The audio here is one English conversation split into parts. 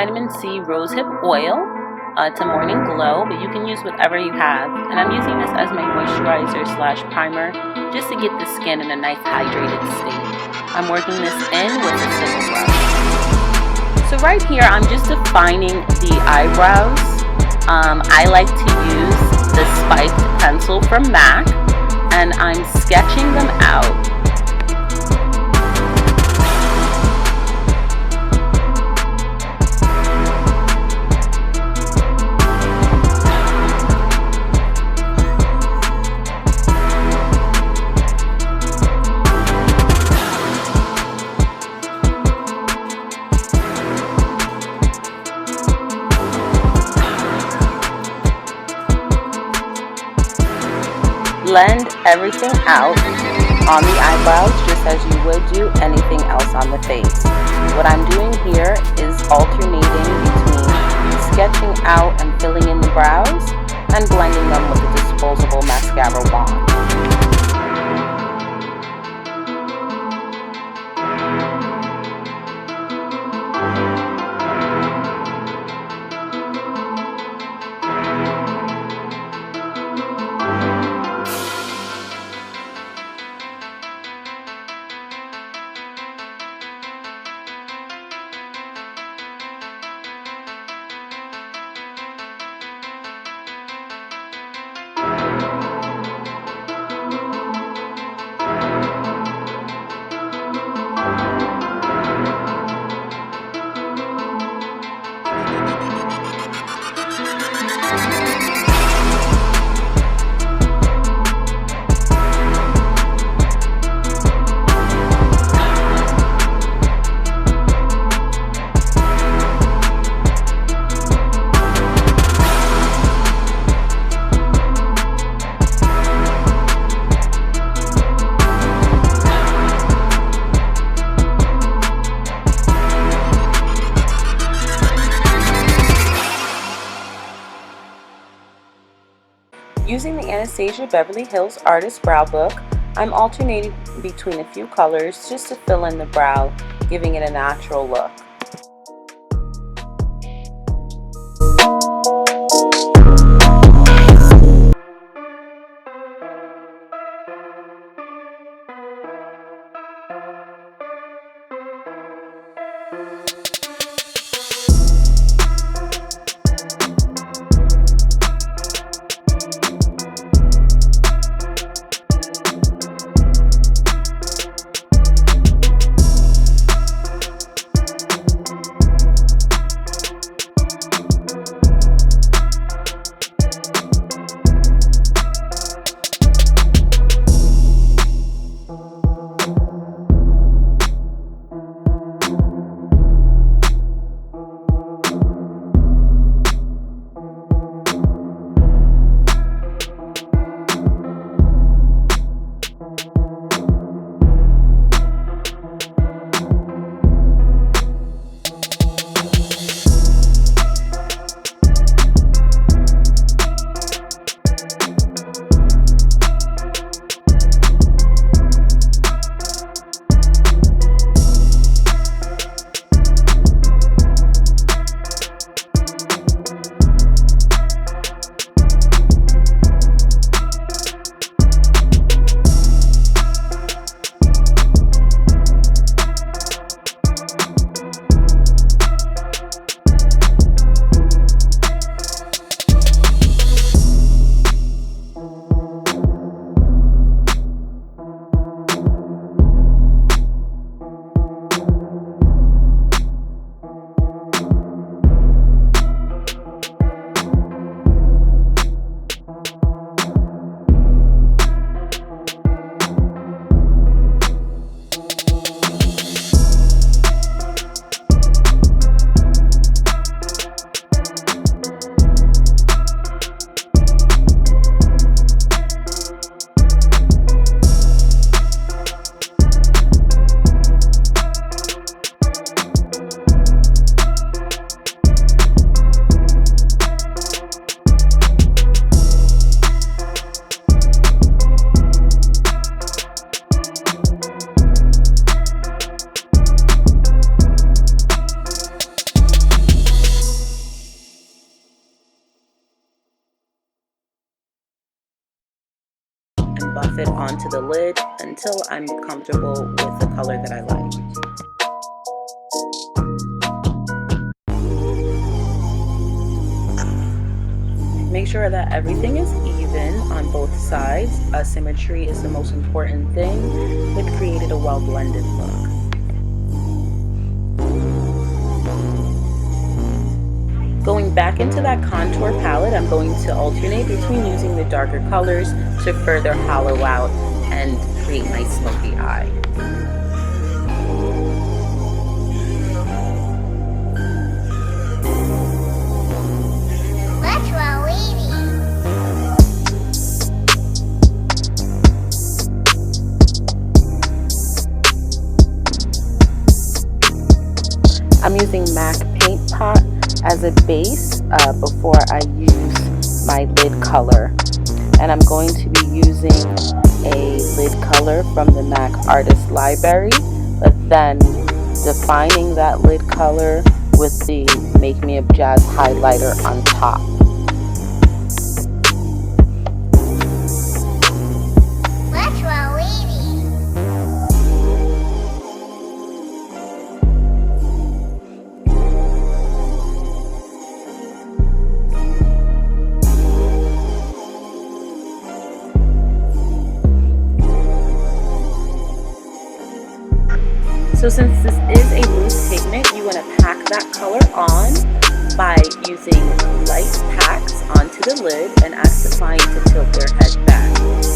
vitamin C rosehip oil. It's a morning glow, but you can use whatever you have. And I'm using this as my moisturizer slash primer just to get the skin in a nice hydrated state. I'm working this in with a simple brush. So right here, I'm just defining the eyebrows. I like to use the spiked pencil from MAC, and I'm sketching them out. Blend everything out on the eyebrows just as you would do anything else on the face. What I'm doing here is alternating between sketching out and filling in the brows and blending them with a disposable mascara wand. Using the Anastasia Beverly Hills Artist Brow Book, I'm alternating between a few colors just to fill in the brow, giving it a natural look. buff it onto the lid until I'm comfortable with the color that I like. Make sure that everything is even on both sides. Symmetry is the most important thing with creating a well-blended look. Going back into that contour palette, I'm going to alternate between using the darker colors to further hollow out and create my smoky eye. I'm using MAC Paint Pot as a base before I use my lid color, and I'm going to be using a lid color from the MAC Artist Library, but then defining that lid color with the Makemeupjazz highlighter on top. So since this is a loose pigment, you want to pack that color on by using light packs onto the lid and ask the client to tilt their head back.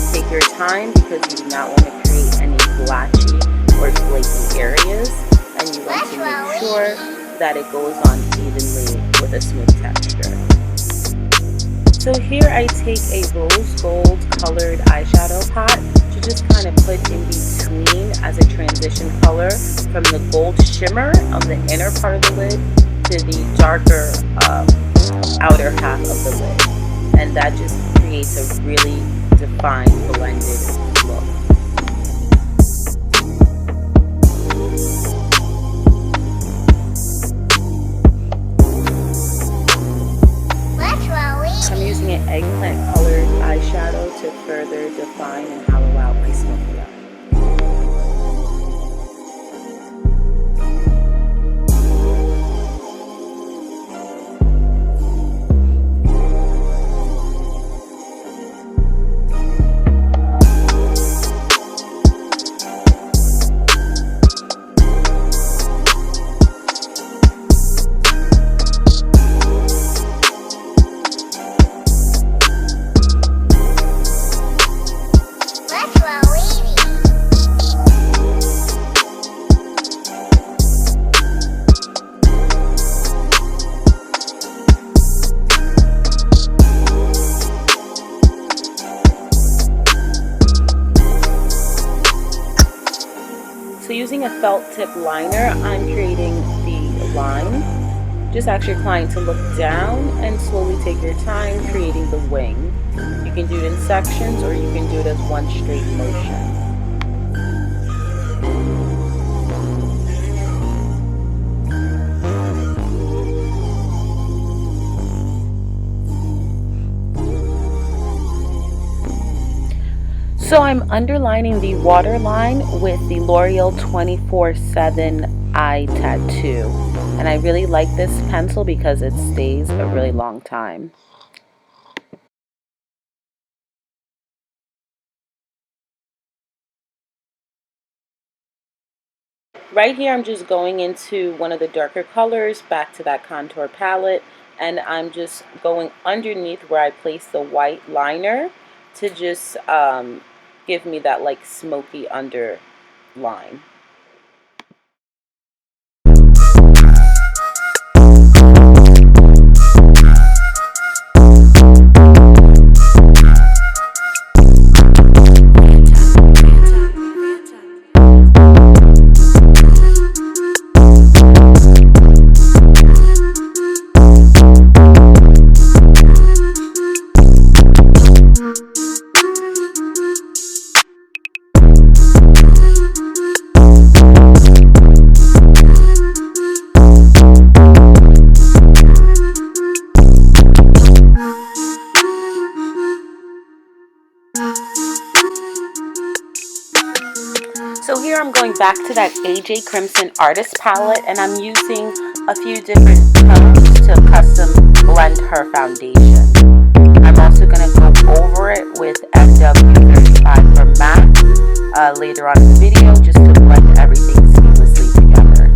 Take your time because you do not want to create any blotchy or flaky areas, and you want to make sure that it goes on evenly with a smooth texture. So here I take a rose gold colored eyeshadow pot to just kind of put in between as a transition color from the gold shimmer on the inner part of the lid to the darker outer half of the lid. And that just creates a really defined blended look. I'm using an eggplant colored eyeshadow to further define and hollow out my smoky eye. So using a felt tip liner, I'm creating the line. Just ask your client to look down and slowly take your time creating the wing. You can do it in sections or you can do it as one straight motion. So I'm underlining the waterline with the L'Oreal 24/7 Eye Tattoo. And I really like this pencil because it stays a really long time. Right here I'm just going into one of the darker colors back to that contour palette, and I'm just going underneath where I placed the white liner to just give me that like smoky underline. back to that AJ Crimson Artist Palette, and I'm using a few different tones to custom blend her foundation. I'm also going to go over it with FW35 for MAC later on in the video, just to blend everything seamlessly together.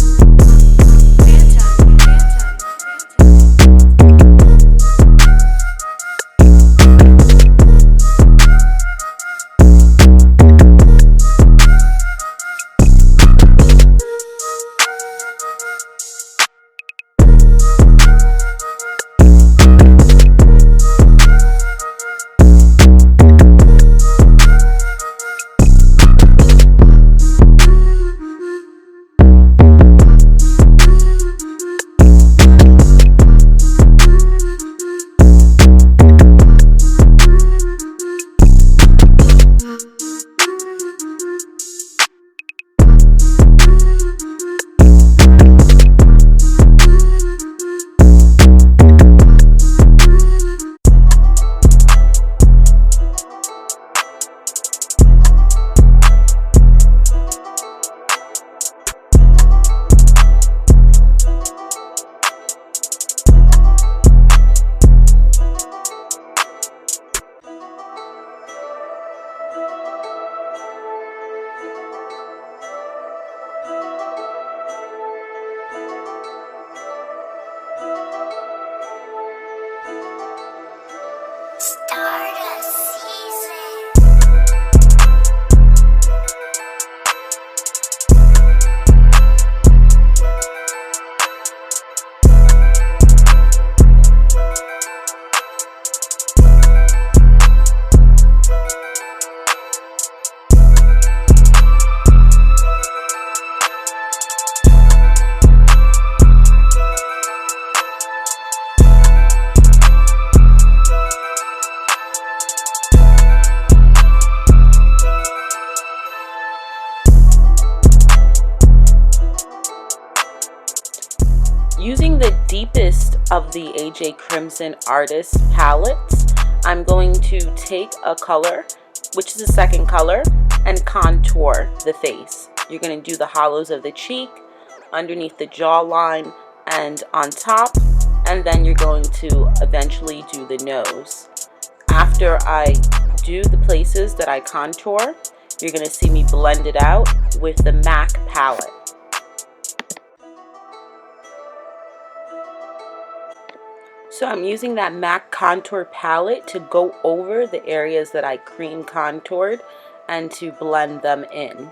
Using the deepest of the AJ Crimson Artist palettes, I'm going to take a color, which is the second color, and contour the face. You're going to do the hollows of the cheek, underneath the jawline, and on top, and then you're going to eventually do the nose. After I do the places that I contour, you're going to see me blend it out with the MAC palette. So I'm using that MAC contour palette to go over the areas that I cream contoured and to blend them in.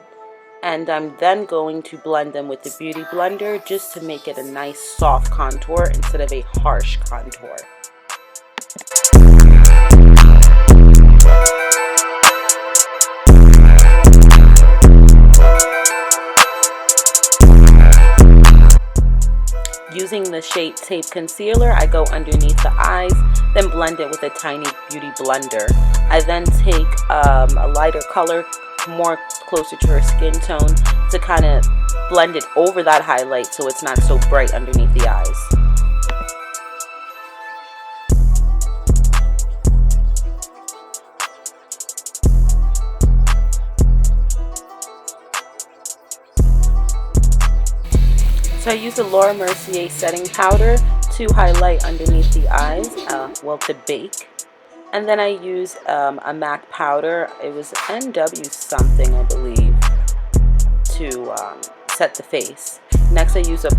And I'm then going to blend them with the Beauty Blender just to make it a nice soft contour instead of a harsh contour. Using the shade Tape Concealer, I go underneath the eyes, then blend it with a tiny Beauty Blender. I then take a lighter color, more closer to her skin tone, to kind of blend it over that highlight so it's not so bright underneath the eyes. So I use the Laura Mercier setting powder to highlight underneath the eyes, well, to bake. And then I use a MAC powder, it was NW something I believe, to set the face. Next I use a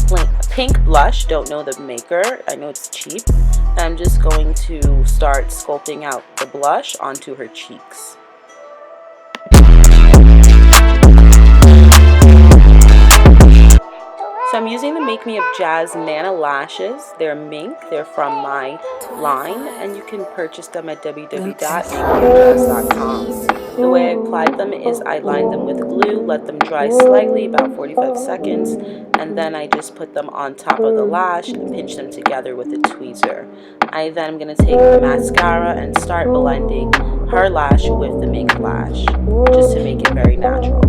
pink blush, don't know the maker, I know it's cheap. And I'm just going to start sculpting out the blush onto her cheeks. So I'm using the makemeupjazz Nana Lashes. They're mink, they're from my line, and you can purchase them at www.makemeupjazz.com. The way I applied them is I lined them with glue, let them dry slightly, about 45 seconds, and then I just put them on top of the lash and pinch them together with a tweezer. I then am going to take the mascara and start blending her lash with the mink lash, just to make it very natural.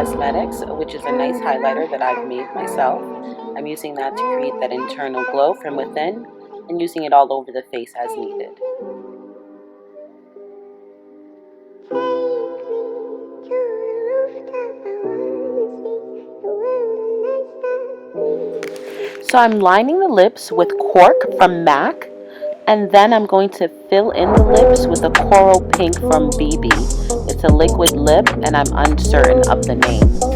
Cosmetics, which is a nice highlighter that I've made myself. I'm using that to create that internal glow from within and using it all over the face as needed. So I'm lining the lips with Cork from MAC, and then I'm going to fill in the lips with a coral pink from BB. It's a liquid lip and I'm uncertain of the name.